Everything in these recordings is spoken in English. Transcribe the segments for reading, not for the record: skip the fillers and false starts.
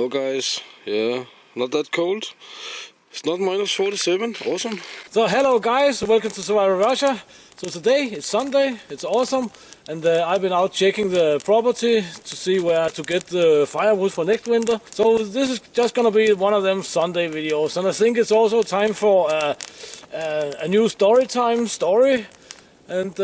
Hello guys, yeah, not that cold. It's not minus 47, awesome. So hello guys, welcome to Survival Russia. So today it's Sunday, it's awesome, and I've been out checking the property to see where to get the firewood for next winter. So this is just gonna be one of them Sunday videos, and I think it's also time for a new story. And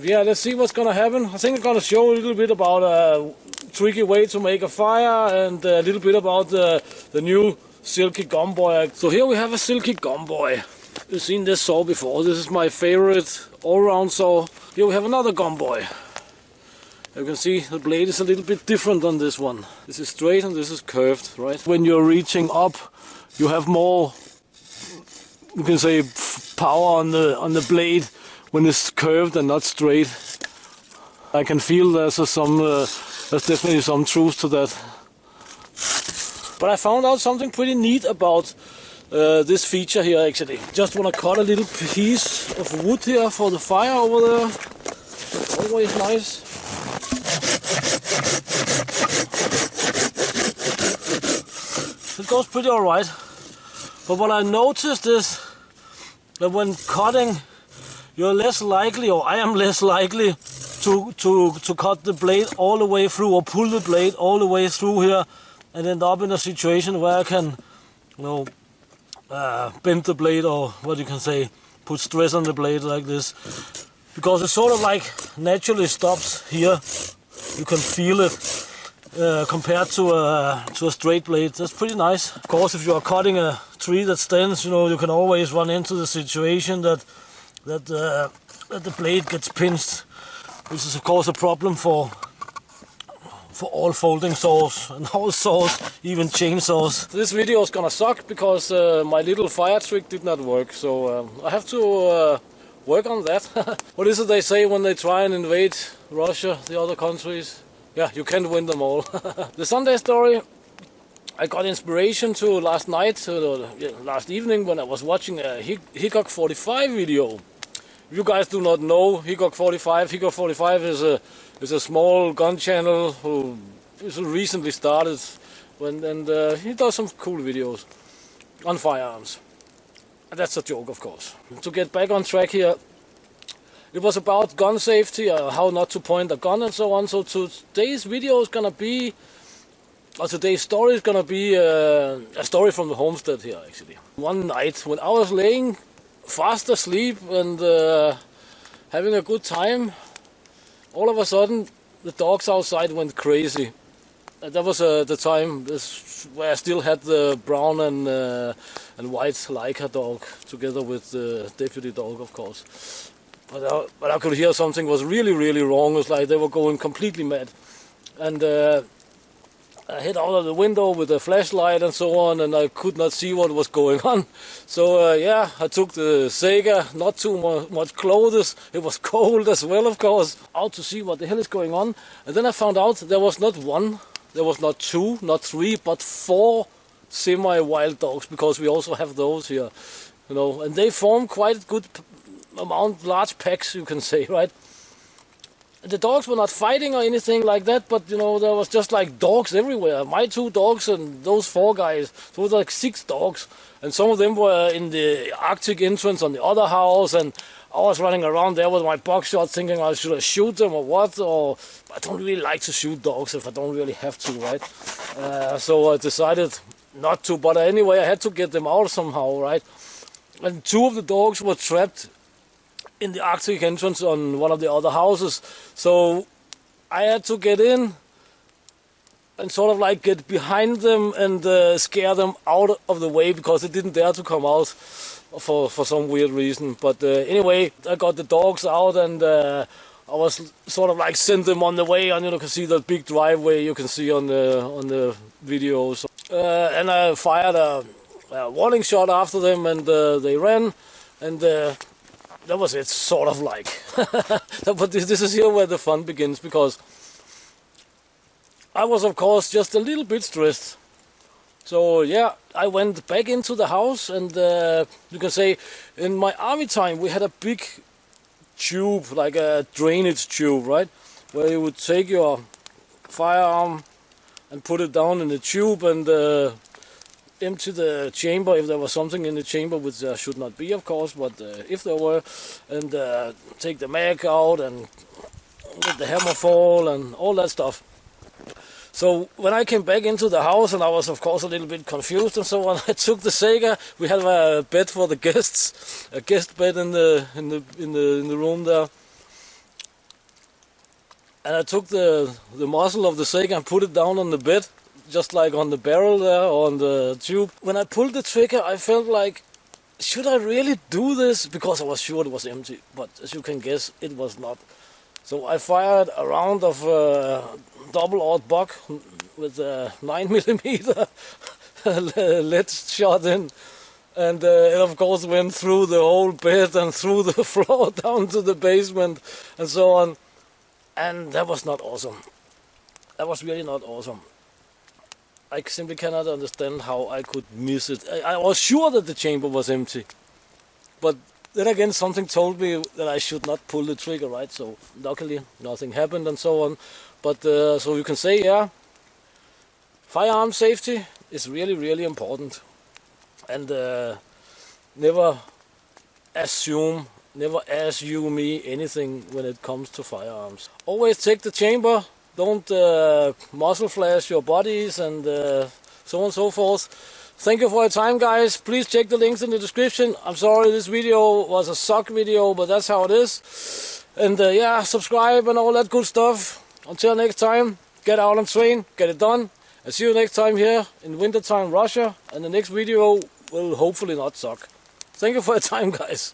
yeah, let's see what's gonna happen. I think I'm gonna show a little bit about a tricky way to make a fire and a little bit about the new silky gumboy. So here we have a silky gumboy. You've seen this saw before. This is my favorite all-round saw. Here we have another gumboy. You can see the blade is a little bit different on this one. This is straight and this is curved, right? When you're reaching up, you have more, you can say, power on the blade when it's curved and not straight. I can feel there's definitely some truth to that. But I found out something pretty neat about this feature here actually. Just want to cut a little piece of wood here for the fire over there. Always nice. It goes pretty alright. But what I noticed is that when cutting, you're less likely, or I am less likely, to cut the blade all the way through, or pull the blade all the way through here and end up in a situation where I can, bend the blade, or what you can say, put stress on the blade like this, because it sort of like naturally stops here. You can feel it compared to a straight blade. That's pretty nice. Of course, if you are cutting a tree that stands, you can always run into the situation that the blade gets pinched, which is of course a problem for all folding saws and all saws, even chainsaws. This video is gonna suck because my little fire trick did not work, so I have to work on that. What is it they say when they try and invade Russia, the other countries? Yeah, you can't win them all. The Sunday story I got inspiration to last night, last evening, when I was watching a Hickok 45 video. If you guys do not know Hickok 45 is a small gun channel who is recently started, and he does some cool videos on firearms. And that's a joke, of course. To get back on track here, it was about gun safety, how not to point a gun and so on. So today's video is gonna be, or today's story is gonna be a story from the Homestead here actually. One night when I was laying fast asleep and having a good time, all of a sudden the dogs outside went crazy. And that was the time where I still had the brown and white Leica dog together with the deputy dog, of course. But I could hear something was really, really wrong. It was like they were going completely mad. And I hid out of the window with a flashlight and so on, and I could not see what was going on. So yeah, I took the Sega, not too much clothes, it was cold as well of course, out to see what the hell is going on. And then I found out there was not one, there was not two, not three, but 4 semi-wild dogs, because we also have those here, and they form quite a good amount, large packs you can say, right? The dogs were not fighting or anything like that, but there was just like dogs everywhere. My 2 dogs and those 4 guys, so it was like 6 dogs, and some of them were in the Arctic entrance on the other house, and I was running around there with my buckshot thinking, should I shoot them or what? Or I don't really like to shoot dogs if I don't really have to, right? So I decided not to, but anyway I had to get them out somehow, right? And 2 of the dogs were trapped in the Arctic entrance on one of the other houses, so I had to get in and sort of like get behind them and scare them out of the way, because they didn't dare to come out for some weird reason. But anyway, I got the dogs out, and I was sort of like sent them on the way, and you can see the big driveway you can see on the videos, and I fired a warning shot after them, and they ran, and that was it, sort of like. But this is here where the fun begins, because I was of course just a little bit stressed. So yeah, I went back into the house, and you can say in my army time we had a big tube, like a drainage tube, right? Where you would take your firearm, and put it down in the tube and empty the chamber if there was something in the chamber, which there should not be, of course, but if there were, and take the mag out and let the hammer fall and all that stuff. So when I came back into the house, and I was of course a little bit confused and so on, I took the Sega. We had a bed for the guests, a guest bed in the room there, and I took the muzzle of the Sega and put it down on the bed, just like on the barrel there or on the tube. When I pulled the trigger, I felt like, should I really do this? Because I was sure it was empty, but as you can guess, it was not. So I fired a round of double-aught buck with a 9mm lead shot in, and it of course went through the whole bed and through the floor down to the basement and so on. And that was not awesome. That was really not awesome. I simply cannot understand how I could miss it. I was sure that the chamber was empty, but then again something told me that I should not pull the trigger, right? So luckily nothing happened and so on. But so you can say, yeah, firearm safety is really, really important. And never assume anything when it comes to firearms. Always check the chamber. Don't muzzle flash your bodies and so on and so forth. Thank you for your time, guys. Please check the links in the description. I'm sorry this video was a suck video, but that's how it is. And yeah, subscribe and all that good stuff. Until next time, get out and train, get it done. I'll see you next time here in wintertime Russia. And the next video will hopefully not suck. Thank you for your time, guys.